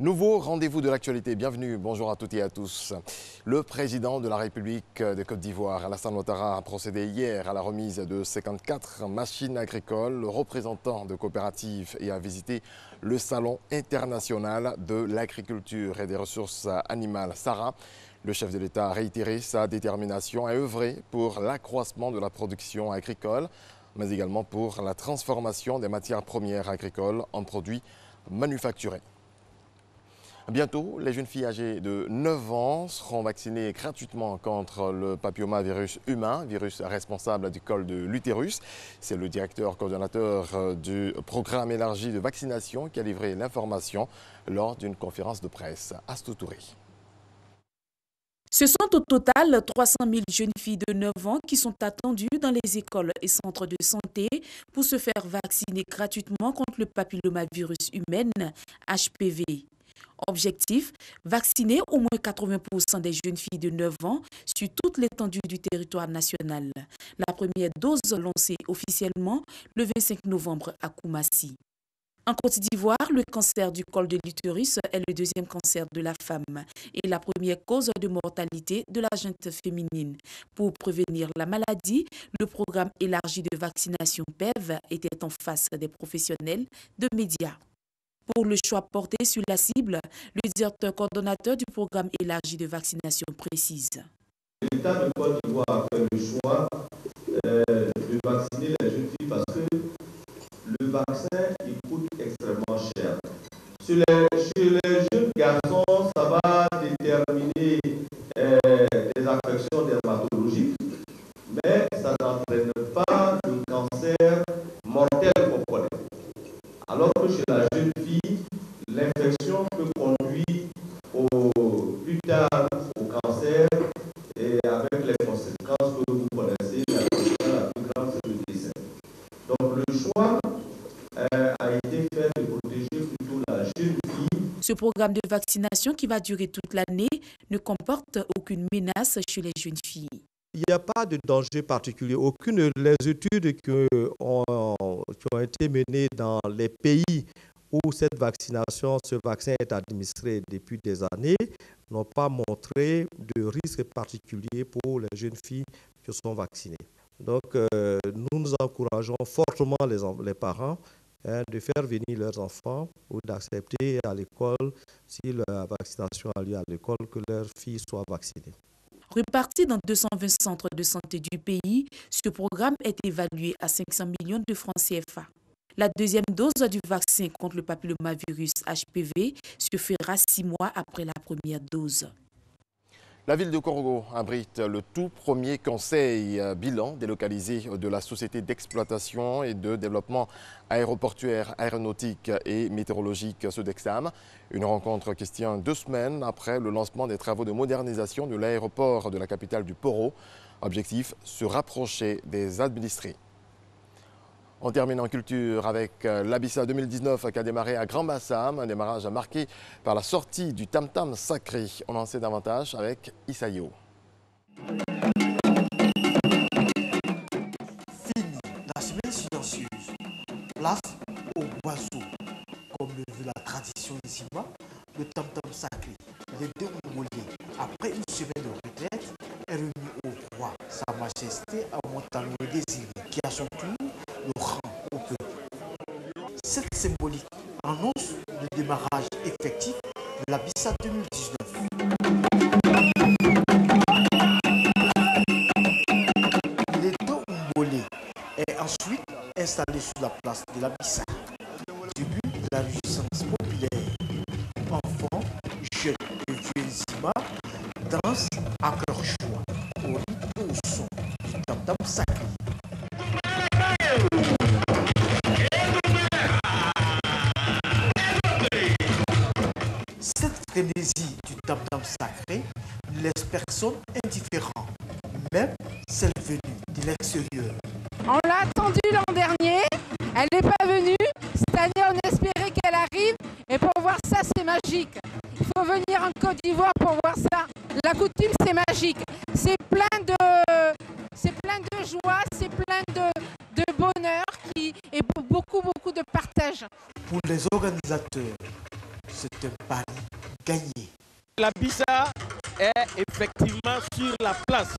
Nouveau rendez-vous de l'actualité. Bienvenue, bonjour à toutes et à tous. Le président de la République de Côte d'Ivoire, Alassane Ouattara, a procédé hier à la remise de 54 machines agricoles. Le représentant de coopératives et a visité le Salon international de l'agriculture et des ressources animales, SARA. Le chef de l'État a réitéré sa détermination à œuvrer pour l'accroissement de la production agricole, mais également pour la transformation des matières premières agricoles en produits manufacturés. Bientôt, les jeunes filles âgées de 9 ans seront vaccinées gratuitement contre le papillomavirus humain, virus responsable du col de l'utérus. C'est le directeur coordonnateur du programme élargi de vaccination qui a livré l'information lors d'une conférence de presse. Astou Touré. Ce sont au total 300 000 jeunes filles de 9 ans qui sont attendues dans les écoles et centres de santé pour se faire vacciner gratuitement contre le papillomavirus humain, HPV. Objectif, vacciner au moins 80% des jeunes filles de 9 ans sur toute l'étendue du territoire national. La première dose lancée officiellement le 25 novembre à Koumassi. En Côte d'Ivoire, le cancer du col de l'utérus est le deuxième cancer de la femme et la première cause de mortalité de la gente féminine. Pour prévenir la maladie, le programme élargi de vaccination PEV était en face des professionnels de médias. Pour le choix porté sur la cible, le directeur coordonnateur du programme élargi de vaccination précise. L'État de Côte d'Ivoire a fait le choix de vacciner les jeunes filles parce que le vaccin il coûte extrêmement cher. Sur les jeunes garçons, ça va déterminer des affections dermatologiques, mais ça n'entraîne pas le cancer mortel qu'on connaît. Alors que chez la jeune fille, l'infection peut conduire plus tard au cancer et avec les conséquences que vous connaissez, la plus grave, c'est le décès. Donc le choix a été fait de protéger plutôt la jeune fille. Ce programme de vaccination qui va durer toute l'année ne comporte aucune menace chez les jeunes filles. Il n'y a pas de danger particulier. Aucune des études qui ont été menées dans les pays où ce vaccin est administré depuis des années, n'ont pas montré de risque particulier pour les jeunes filles qui sont vaccinées. Donc, nous encourageons fortement les parents de faire venir leurs enfants ou d'accepter à l'école, si la vaccination a lieu à l'école, que leurs filles soient vaccinées. Reparti dans 220 centres de santé du pays, ce programme est évalué à 500 millions de francs CFA. La deuxième dose du vaccin contre le papillomavirus HPV se fera 6 mois après la première dose. La ville de Korogo abrite le tout premier conseil bilan délocalisé de la Société d'exploitation et de développement aéroportuaire, aéronautique et météorologique Sodexam. Une rencontre qui se tient 2 semaines après le lancement des travaux de modernisation de l'aéroport de la capitale du Poro. Objectif, se rapprocher des administrés. On termine en culture avec l'Abissa 2019 qui a démarré à Grand Bassam, un démarrage marqué par la sortie du tam-tam sacré. On en sait davantage avec Isaïo. Fini la semaine silencieuse, place au boisseau. Comme le veut la tradition ici-bas, le tam-tam sacré, les deux Mongoliens, après une semaine de retraite, est remis au roi, Sa Majesté à Montalvo désiré, qui a son tour le rang au peuple. Cette symbolique annonce le démarrage effectif de l'Abissa 2019. L'État Mbolé est ensuite installé sur la place de l'Abissa. Début de la résistance populaire. Enfants, jeunes et vieux Zima dansent à leur choix au rythme et au son du tam-tam sacré. Cette frénésie du tam-tam sacré ne laisse personne indifférent, même celle venue de l'extérieur. On l'a attendue l'an dernier, elle n'est pas venue. Cette année, on espérait qu'elle arrive. Et pour voir ça, c'est magique. Il faut venir en Côte d'Ivoire pour voir ça. La coutume, c'est magique. C'est plein de joie, c'est plein de bonheur et beaucoup de partage. Pour les organisateurs, c'est un pari gagné. La Bissa est effectivement sur la place.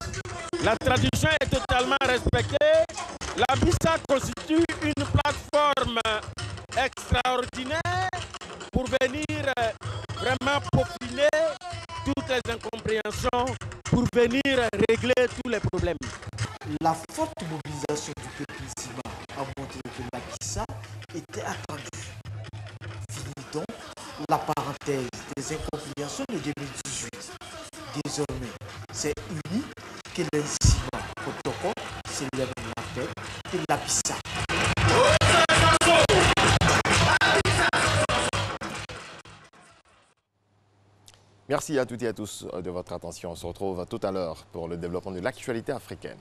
La tradition est totalement respectée. La Bissa constitue une plateforme extraordinaire pour venir vraiment peaufiner toutes les incompréhensions, pour venir régler tous les problèmes. La forte mobilisation du peuple Sima a montré que la Bissa était attendue. Fini donc la parenthèse des incompréhensions de 2018. Désormais, c'est uni que les Sima protocole célèbre la fête de la Bissa. Merci à toutes et à tous de votre attention. On se retrouve tout à l'heure pour le développement de l'actualité africaine.